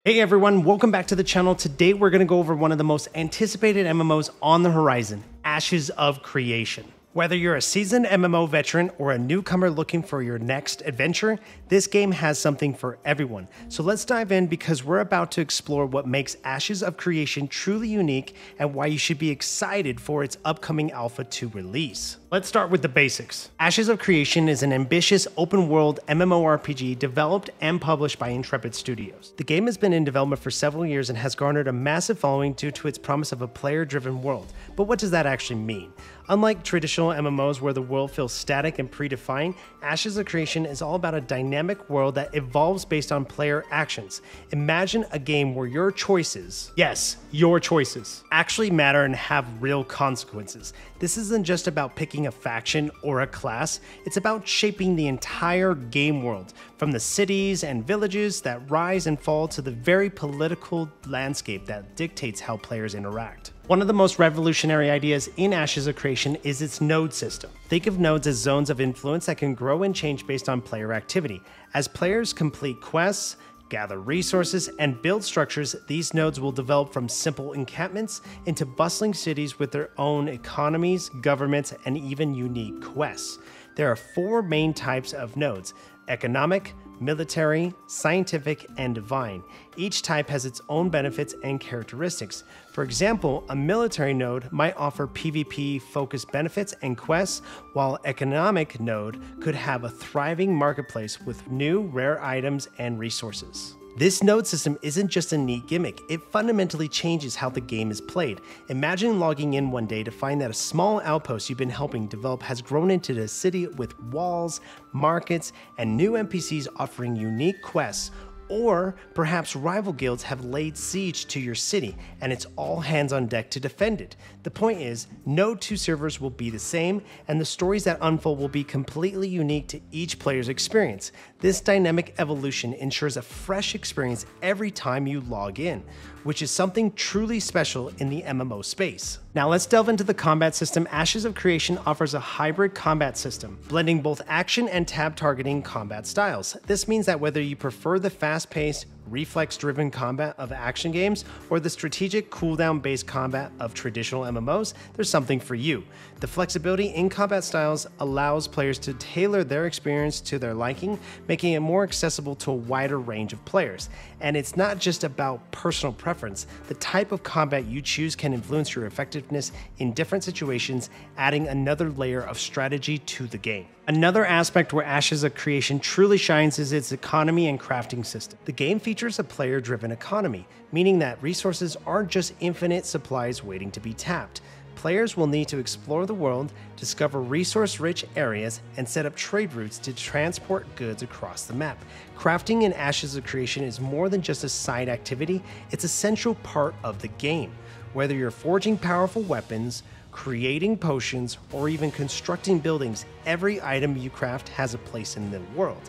Hey everyone, welcome back to the channel. Today we're going to go over one of the most anticipated MMOs on the horizon, Ashes of Creation. Whether you're a seasoned MMO veteran or a newcomer looking for your next adventure, this game has something for everyone. So let's dive in because we're about to explore what makes Ashes of Creation truly unique and why you should be excited for its upcoming Alpha 2 release. Let's start with the basics. Ashes of Creation is an ambitious open-world MMORPG developed and published by Intrepid Studios. The game has been in development for several years and has garnered a massive following due to its promise of a player-driven world. But what does that actually mean? Unlike traditional MMOs where the world feels static and predefined, Ashes of Creation is all about a dynamic world that evolves based on player actions. Imagine a game where your choices, yes, your choices, actually matter and have real consequences. This isn't just about picking a faction or a class, it's about shaping the entire game world, from the cities and villages that rise and fall to the very political landscape that dictates how players interact. One of the most revolutionary ideas in Ashes of Creation is its node system. Think of nodes as zones of influence that can grow and change based on player activity. As players complete quests, gather resources, and build structures, these nodes will develop from simple encampments into bustling cities with their own economies, governments, and even unique quests. There are four main types of nodes: economic, military, scientific, and divine. Each type has its own benefits and characteristics. For example, a military node might offer PvP-focused benefits and quests, while an economic node could have a thriving marketplace with new, rare items and resources. This node system isn't just a neat gimmick, it fundamentally changes how the game is played. Imagine logging in one day to find that a small outpost you've been helping develop has grown into a city with walls, markets, and new NPCs offering unique quests. Or perhaps rival guilds have laid siege to your city and it's all hands on deck to defend it. The point is, no two servers will be the same and the stories that unfold will be completely unique to each player's experience. This dynamic evolution ensures a fresh experience every time you log in, which is something truly special in the MMO space. Now let's delve into the combat system. Ashes of Creation offers a hybrid combat system, blending both action and tab targeting combat styles. This means that whether you prefer the fast-paced, reflex-driven combat of action games or the strategic cooldown-based combat of traditional MMOs, there's something for you. The flexibility in combat styles allows players to tailor their experience to their liking, making it more accessible to a wider range of players. And it's not just about personal preference. The type of combat you choose can influence your effectiveness in different situations, adding another layer of strategy to the game. Another aspect where Ashes of Creation truly shines is its economy and crafting system. The game features a player-driven economy, meaning that resources aren't just infinite supplies waiting to be tapped. Players will need to explore the world, discover resource-rich areas, and set up trade routes to transport goods across the map. Crafting in Ashes of Creation is more than just a side activity, it's a central part of the game. Whether you're forging powerful weapons, creating potions, or even constructing buildings, every item you craft has a place in the world.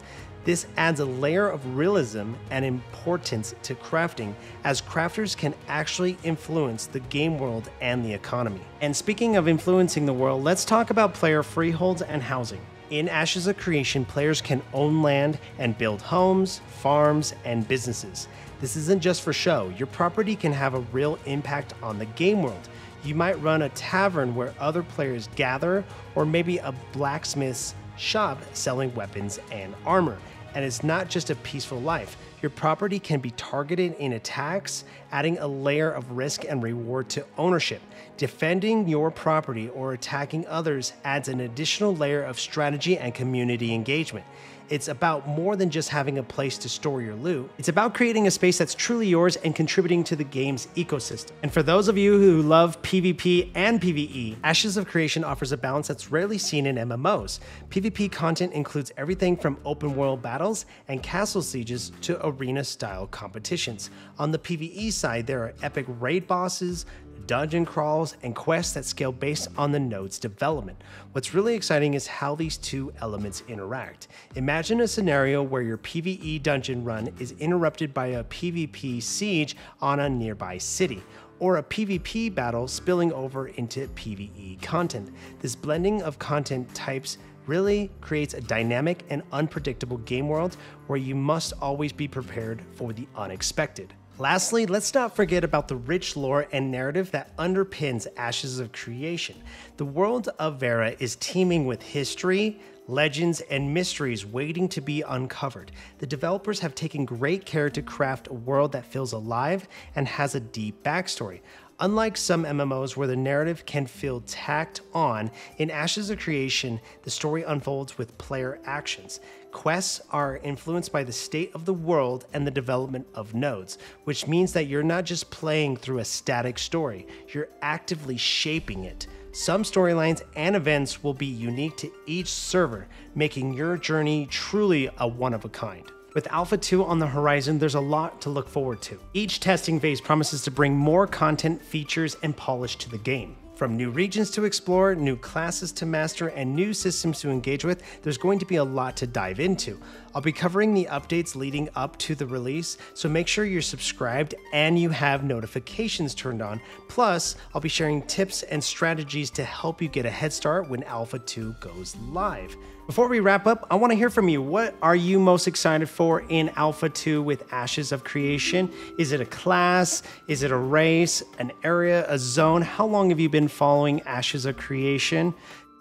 This adds a layer of realism and importance to crafting, as crafters can actually influence the game world and the economy. And speaking of influencing the world, let's talk about player freeholds and housing. In Ashes of Creation, players can own land and build homes, farms, and businesses. This isn't just for show. Your property can have a real impact on the game world. You might run a tavern where other players gather, or maybe a blacksmith's shop selling weapons and armor. And it's not just a peaceful life. Your property can be targeted in attacks, adding a layer of risk and reward to ownership. Defending your property or attacking others adds an additional layer of strategy and community engagement. It's about more than just having a place to store your loot. It's about creating a space that's truly yours and contributing to the game's ecosystem. And for those of you who love PvP and PvE, Ashes of Creation offers a balance that's rarely seen in MMOs. PvP content includes everything from open world battles and castle sieges to arena-style competitions. On the PvE side, there are epic raid bosses, dungeon crawls, and quests that scale based on the node's development. What's really exciting is how these two elements interact. Imagine a scenario where your PvE dungeon run is interrupted by a PvP siege on a nearby city, or a PvP battle spilling over into PvE content. This blending of content types really creates a dynamic and unpredictable game world where you must always be prepared for the unexpected. Lastly, let's not forget about the rich lore and narrative that underpins Ashes of Creation. The world of Verra is teeming with history, legends, and mysteries waiting to be uncovered. The developers have taken great care to craft a world that feels alive and has a deep backstory. Unlike some MMOs where the narrative can feel tacked on, in Ashes of Creation, the story unfolds with player actions. Quests are influenced by the state of the world and the development of nodes, which means that you're not just playing through a static story, you're actively shaping it. Some storylines and events will be unique to each server, making your journey truly a one-of-a-kind. With Alpha 2 on the horizon, there's a lot to look forward to. Each testing phase promises to bring more content, features, and polish to the game. From new regions to explore, new classes to master, and new systems to engage with, there's going to be a lot to dive into. I'll be covering the updates leading up to the release, so make sure you're subscribed and you have notifications turned on. Plus, I'll be sharing tips and strategies to help you get a head start when Alpha 2 goes live. Before we wrap up, I want to hear from you. What are you most excited for in Alpha 2 with Ashes of Creation? Is it a class? Is it a race? An area? A zone? How long have you been following Ashes of Creation?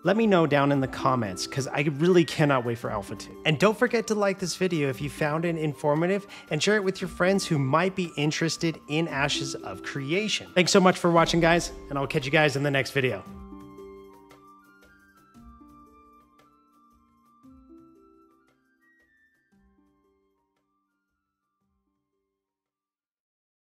Let me know down in the comments, because I really cannot wait for Alpha 2. And don't forget to like this video if you found it informative, and share it with your friends who might be interested in Ashes of Creation. Thanks so much for watching, guys, and I'll catch you guys in the next video.